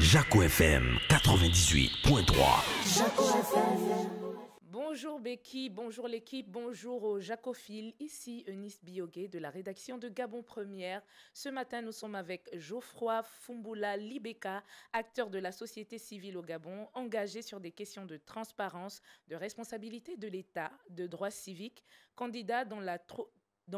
Jaco FM 98.3. Jaco FM. Bonjour Becky, bonjour l'équipe, bonjour aux jacophiles. Ici Eunice Biogué de la rédaction de Gabon Première. Ce matin, nous sommes avec Geoffroy Fumboula Libeka, acteur de la société civile au Gabon, engagé sur des questions de transparence, de responsabilité de l'État, de droits civiques, candidat dans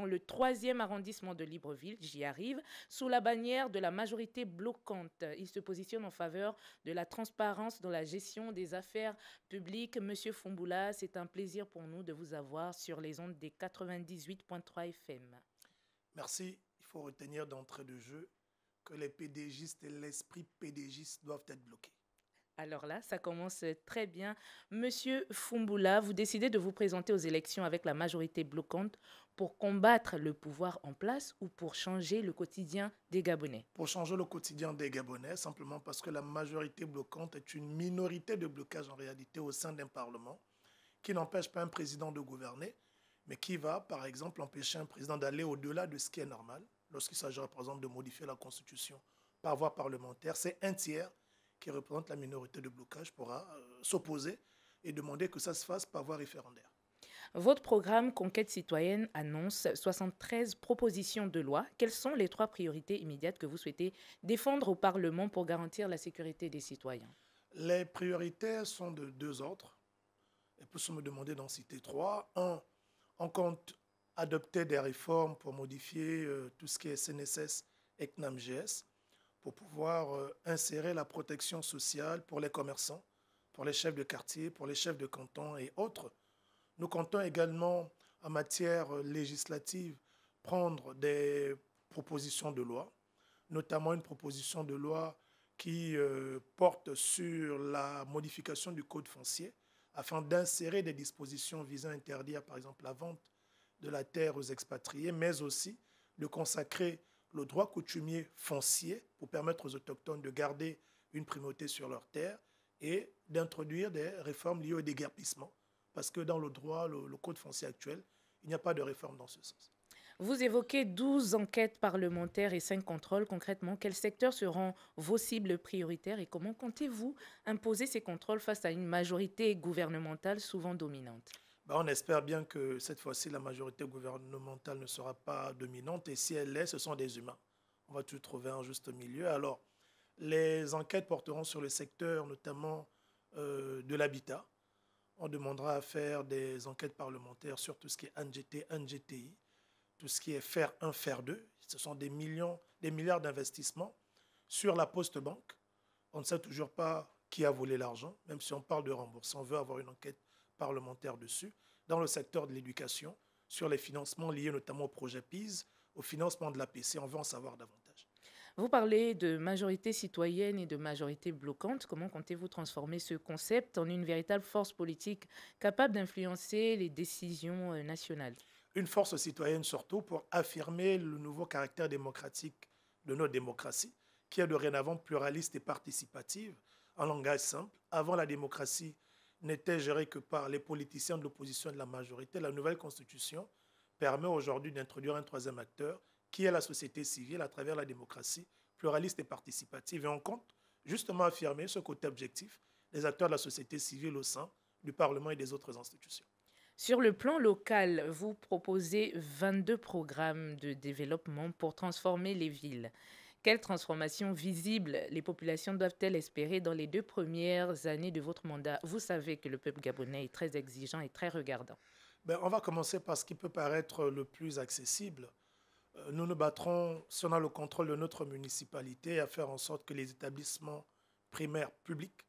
le 3e arrondissement de Libreville, j'y arrive, sous la bannière de la majorité bloquante. Il se positionne en faveur de la transparence dans la gestion des affaires publiques. Monsieur Fumboula, c'est un plaisir pour nous de vous avoir sur les ondes des 98.3 FM. Merci. Il faut retenir d'entrée de jeu que les PDGistes et l'esprit PDGiste doivent être bloqués. Alors là, ça commence très bien. Monsieur Fumboula, vous décidez de vous présenter aux élections avec la majorité bloquante pour combattre le pouvoir en place ou pour changer le quotidien des Gabonais? Pour changer le quotidien des Gabonais, simplement parce que la majorité bloquante est une minorité de blocage en réalité au sein d'un parlement qui n'empêche pas un président de gouverner, mais qui va, par exemple, empêcher un président d'aller au-delà de ce qui est normal. Lorsqu'il s'agira, par exemple, de modifier la Constitution par voie parlementaire, c'est un tiers qui représente la minorité de blocage pourra s'opposer et demander que ça se fasse par voie référendaire. Votre programme Conquête citoyenne annonce 73 propositions de loi. Quelles sont les 3 priorités immédiates que vous souhaitez défendre au Parlement pour garantir la sécurité des citoyens? Les priorités sont de 2 ordres. Et pour se me demander d'en citer 3. 1, on compte adopter des réformes pour modifier tout ce qui est CNSS et CNAMGS, pour pouvoir insérer la protection sociale pour les commerçants, pour les chefs de quartier, pour les chefs de canton et autres. Nous comptons également, en matière législative, prendre des propositions de loi, notamment une proposition de loi qui porte sur la modification du code foncier, afin d'insérer des dispositions visant à interdire, par exemple, la vente de la terre aux expatriés, mais aussi de consacrer le droit coutumier foncier pour permettre aux autochtones de garder une primauté sur leurs terres et d'introduire des réformes liées au déguerpissement. Parce que dans le droit, le code foncier actuel, il n'y a pas de réforme dans ce sens. Vous évoquez 12 enquêtes parlementaires et 5 contrôles. Concrètement, quels secteurs seront vos cibles prioritaires et comment comptez-vous imposer ces contrôles face à une majorité gouvernementale souvent dominante? On espère bien que cette fois-ci, la majorité gouvernementale ne sera pas dominante. Et si elle l'est, ce sont des humains. On va toujours trouver un juste milieu. Alors, les enquêtes porteront sur le secteur, notamment de l'habitat. On demandera à faire des enquêtes parlementaires sur tout ce qui est NGT, NGTI, tout ce qui est FER 1, FER 2. Ce sont des milliards d'investissements sur la Poste-Banque. On ne sait toujours pas qui a volé l'argent, même si on parle de rembourser. On veut avoir une enquête parlementaire dessus. Dans le secteur de l'éducation, sur les financements liés notamment au projet PIS, au financement de l'APC, on veut en savoir davantage. Vous parlez de majorité citoyenne et de majorité bloquante. Comment comptez-vous transformer ce concept en une véritable force politique capable d'influencer les décisions nationales? Une force citoyenne surtout pour affirmer le nouveau caractère démocratique de notre démocratie, qui est dorénavant pluraliste et participative, en langage simple. Avant, la démocratie n'était gérée que par les politiciens de l'opposition et de la majorité. La nouvelle constitution permet aujourd'hui d'introduire un 3e acteur, qui est la société civile à travers la démocratie pluraliste et participative. Et on compte justement affirmer ce côté objectif des acteurs de la société civile au sein du Parlement et des autres institutions. Sur le plan local, vous proposez 22 programmes de développement pour transformer les villes. Quelles transformations visibles les populations doivent-elles espérer dans les 2 premières années de votre mandat? Vous savez que le peuple gabonais est très exigeant et très regardant. On va commencer par ce qui peut paraître le plus accessible. Nous nous battrons, si on a le contrôle de notre municipalité, à faire en sorte que les établissements primaires publics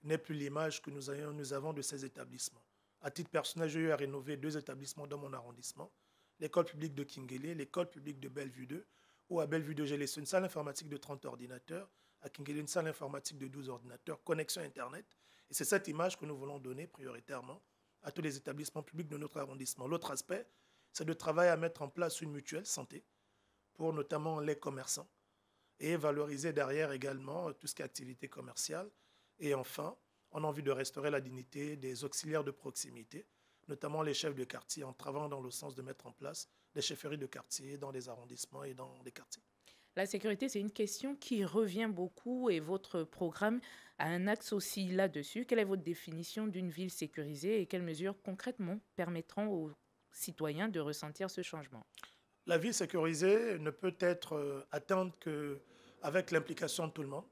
n'aient plus l'image que nous avons de ces établissements. À titre personnel, j'ai eu à rénover 2 établissements dans mon arrondissement, l'école publique de Kingélé, l'école publique de Bellevue 2, où à Bellevue 2, j'ai laissé une salle informatique de 30 ordinateurs, à Kingélé, une salle informatique de 12 ordinateurs, connexion Internet. Et c'est cette image que nous voulons donner prioritairement à tous les établissements publics de notre arrondissement. L'autre aspect, c'est de travailler à mettre en place une mutuelle santé pour notamment les commerçants et valoriser derrière également tout ce qui est activité commerciale. Et enfin, on a envie de restaurer la dignité des auxiliaires de proximité, notamment les chefs de quartier, en travaillant dans le sens de mettre en place des chefferies de quartier dans des arrondissements et dans des quartiers. La sécurité, c'est une question qui revient beaucoup et votre programme a un axe aussi là-dessus. Quelle est votre définition d'une ville sécurisée et quelles mesures concrètement permettront aux citoyens de ressentir ce changement? La ville sécurisée ne peut être atteinte qu'avec l'implication de tout le monde.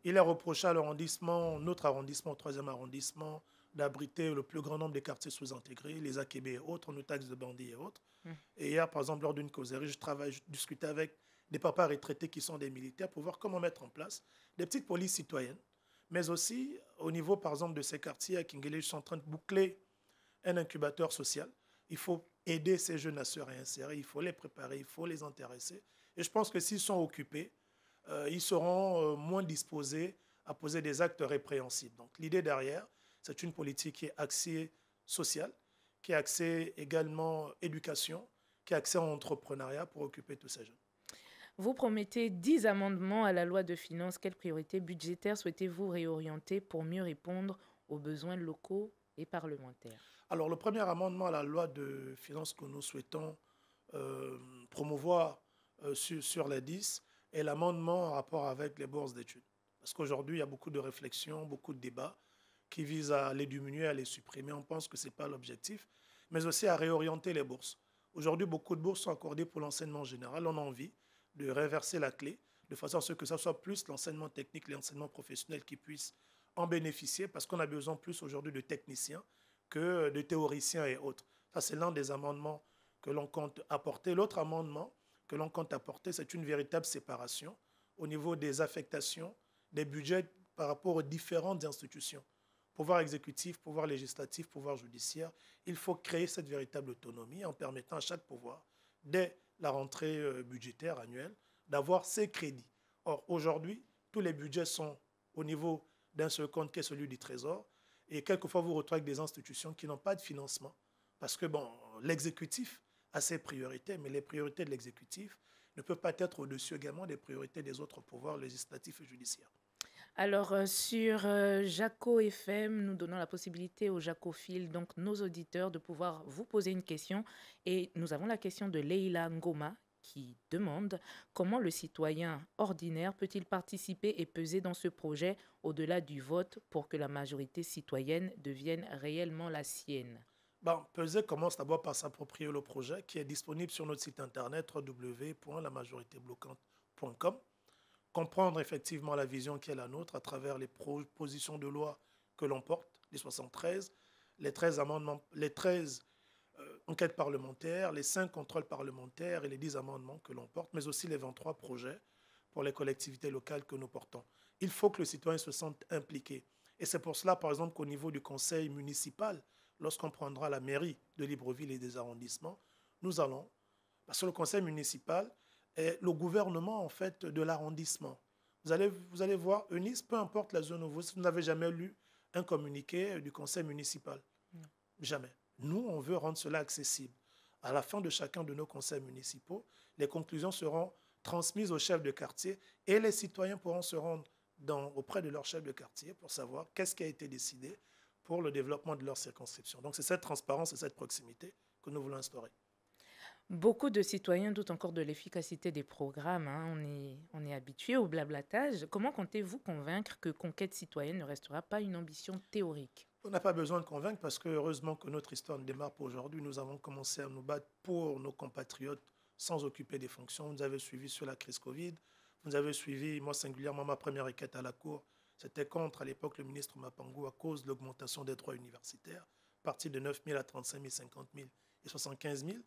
Il est reproché à l'arrondissement, notre arrondissement, 3e arrondissement, d'abriter le plus grand nombre de quartiers sous-intégrés, les AKB et autres, nos taxes de bandits et autres. Mm. Et hier, par exemple, lors d'une causerie, je discutais avec des papas retraités qui sont des militaires pour voir comment mettre en place des petites polices citoyennes, mais aussi au niveau, par exemple, de ces quartiers à Kinguele, je suis en train de boucler un incubateur social. Il faut aider ces jeunes à se réinsérer, il faut les préparer, il faut les intéresser. Et je pense que s'ils sont occupés, ils seront moins disposés à poser des actes répréhensibles. Donc l'idée derrière, c'est une politique qui est axée sociale, qui est axée également éducation, qui est axée en entrepreneuriat pour occuper tous ces jeunes. Vous promettez 10 amendements à la loi de finances. Quelles priorités budgétaires souhaitez-vous réorienter pour mieux répondre aux besoins locaux et parlementaires? Alors le premier amendement à la loi de finances que nous souhaitons promouvoir sur les 10 est l'amendement en rapport avec les bourses d'études. Parce qu'aujourd'hui, il y a beaucoup de réflexions, beaucoup de débats qui visent à les diminuer, à les supprimer. On pense que ce n'est pas l'objectif, mais aussi à réorienter les bourses. Aujourd'hui, beaucoup de bourses sont accordées pour l'enseignement général. On a envie de réverser la clé, de façon à ce que ce soit plus l'enseignement technique, l'enseignement professionnel qui puissent en bénéficier, parce qu'on a besoin plus aujourd'hui de techniciens que de théoriciens et autres. Ça, c'est l'un des amendements que l'on compte apporter. L'autre amendement que l'on compte apporter, c'est une véritable séparation au niveau des affectations, des budgets par rapport aux différentes institutions. Pouvoir exécutif, pouvoir législatif, pouvoir judiciaire. Il faut créer cette véritable autonomie en permettant à chaque pouvoir, dès la rentrée budgétaire annuelle, d'avoir ses crédits. Or, aujourd'hui, tous les budgets sont au niveau d'un seul compte qui est celui du Trésor. Et quelquefois, vous retrouvez avec des institutions qui n'ont pas de financement. Parce que, bon, l'exécutif a ses priorités, mais les priorités de l'exécutif ne peuvent pas être au-dessus également des priorités des autres pouvoirs législatifs et judiciaires. Alors, sur Jaco FM, nous donnons la possibilité aux jacophiles, donc nos auditeurs, de pouvoir vous poser une question. Et nous avons la question de Leila Ngoma qui demande comment le citoyen ordinaire peut-il participer et peser dans ce projet au-delà du vote pour que la majorité citoyenne devienne réellement la sienne. Peser commence d'abord par s'approprier le projet qui est disponible sur notre site internet www.lamajoritéblocante.com. Comprendre effectivement la vision qui est la nôtre à travers les propositions de loi que l'on porte, les 73, les 13 amendements, les 13 enquêtes parlementaires, les 5 contrôles parlementaires et les 10 amendements que l'on porte, mais aussi les 23 projets pour les collectivités locales que nous portons. Il faut que le citoyen se sente impliqué. Et c'est pour cela, par exemple, qu'au niveau du conseil municipal, lorsqu'on prendra la mairie de Libreville et des arrondissements, nous allons, parce que le conseil municipal est le gouvernement en fait de l'arrondissement. Vous allez voir, Eunice, peu importe la zone où vous n'avez jamais lu un communiqué du conseil municipal. Non. Jamais. Nous, on veut rendre cela accessible. À la fin de chacun de nos conseils municipaux, les conclusions seront transmises aux chefs de quartier et les citoyens pourront se rendre auprès de leur chef de quartier pour savoir qu'est-ce qui a été décidé pour le développement de leur circonscription. Donc c'est cette transparence et cette proximité que nous voulons instaurer. Beaucoup de citoyens doutent encore de l'efficacité des programmes, hein. On est habitué au blablatage. Comment comptez-vous convaincre que Conquête citoyenne ne restera pas une ambition théorique? On n'a pas besoin de convaincre parce que heureusement que notre histoire ne démarre pas aujourd'hui. Nous avons commencé à nous battre pour nos compatriotes sans occuper des fonctions. Vous nous avez suivis sur la crise Covid. Vous nous avez suivis, moi singulièrement, ma première requête à la Cour, c'était contre, à l'époque, le ministre Mapangou à cause de l'augmentation des droits universitaires, parti de 9 000 à 35 000, 50 000 et 75 000.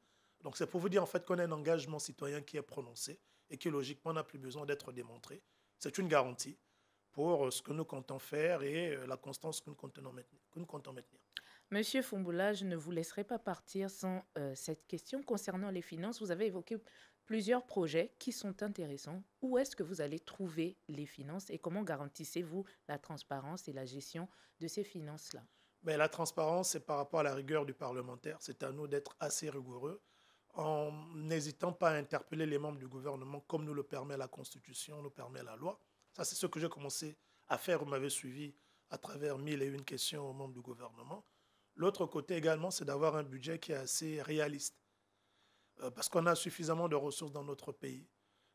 Donc c'est pour vous dire en fait qu'on a un engagement citoyen qui est prononcé et qui logiquement n'a plus besoin d'être démontré. C'est une garantie pour ce que nous comptons faire et la constance que nous comptons maintenir. Monsieur Fumboula, je ne vous laisserai pas partir sans cette question concernant les finances. Vous avez évoqué plusieurs projets qui sont intéressants. Où est-ce que vous allez trouver les finances et comment garantissez-vous la transparence et la gestion de ces finances-là? Mais la transparence, c'est par rapport à la rigueur du parlementaire. C'est à nous d'être assez rigoureux en n'hésitant pas à interpeller les membres du gouvernement comme nous le permet la Constitution, nous permet la loi. Ça, c'est ce que j'ai commencé à faire. Vous m'avez suivi à travers 1001 questions aux membres du gouvernement. L'autre côté également, c'est d'avoir un budget qui est assez réaliste. Parce qu'on a suffisamment de ressources dans notre pays.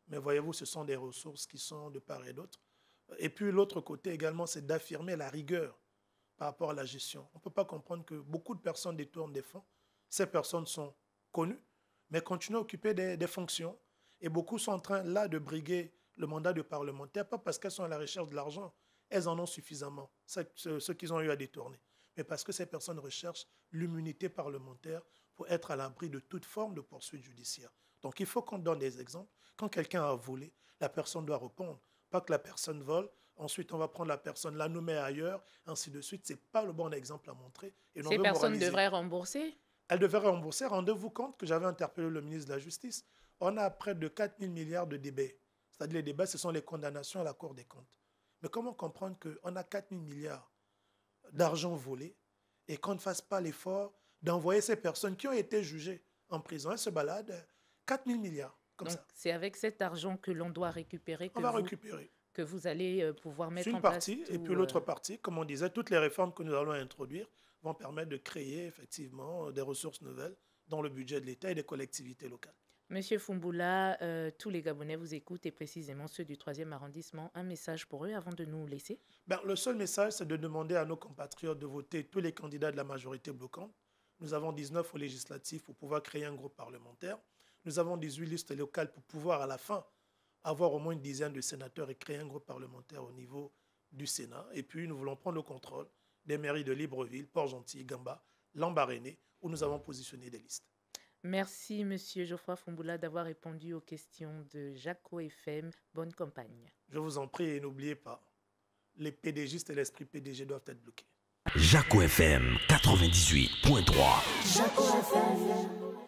Mais voyez-vous, ce sont des ressources qui sont de part et d'autre. Et puis l'autre côté également, c'est d'affirmer la rigueur par rapport à la gestion. On ne peut pas comprendre que beaucoup de personnes détournent des fonds. Ces personnes sont connues, mais continuent à occuper des fonctions. Et beaucoup sont en train, là, de briguer le mandat de parlementaire, pas parce qu'elles sont à la recherche de l'argent, elles en ont suffisamment, ce qu'ils ont eu à détourner, mais parce que ces personnes recherchent l'immunité parlementaire pour être à l'abri de toute forme de poursuite judiciaire. Donc il faut qu'on donne des exemples. Quand quelqu'un a volé, la personne doit répondre. Pas que la personne vole, ensuite on va prendre la personne, la nommer ailleurs, ainsi de suite. Ce n'est pas le bon exemple à montrer. Et ces personnes devraient rembourser? Elles devraient rembourser. Rendez-vous compte que j'avais interpellé le ministre de la Justice. On a près de 4 000 milliards de débats. C'est-à-dire les débats, ce sont les condamnations à la Cour des comptes. Mais comment comprendre qu'on a 4 000 milliards d'argent volé et qu'on ne fasse pas l'effort d'envoyer ces personnes qui ont été jugées en prison? Elles se baladent, 4 000 milliards, comme donc, ça. C'est avec cet argent que l'on doit récupérer que vous allez pouvoir mettre en place. C'est une partie, et puis l'autre partie, comme on disait, toutes les réformes que nous allons introduire vont permettre de créer effectivement des ressources nouvelles dans le budget de l'État et des collectivités locales. Monsieur Foumbula, tous les Gabonais vous écoutent et précisément ceux du 3e arrondissement. Un message pour eux avant de nous laisser? Le seul message, c'est de demander à nos compatriotes de voter tous les candidats de la majorité bloquante. Nous avons 19 aux législatives pour pouvoir créer un groupe parlementaire. Nous avons 18 listes locales pour pouvoir à la fin avoir au moins une dizaine de sénateurs et créer un groupe parlementaire au niveau du Sénat. Et puis nous voulons prendre le contrôle des mairies de Libreville, Port-Gentil, Gamba, Lambaréné, où nous avons positionné des listes. Merci, Monsieur Geoffroy Foumbula, d'avoir répondu aux questions de Jaco FM. Bonne campagne. Je vous en prie et n'oubliez pas, les PDGistes et l'esprit PDG doivent être bloqués. Jaco FM 98.3. Jaco FM.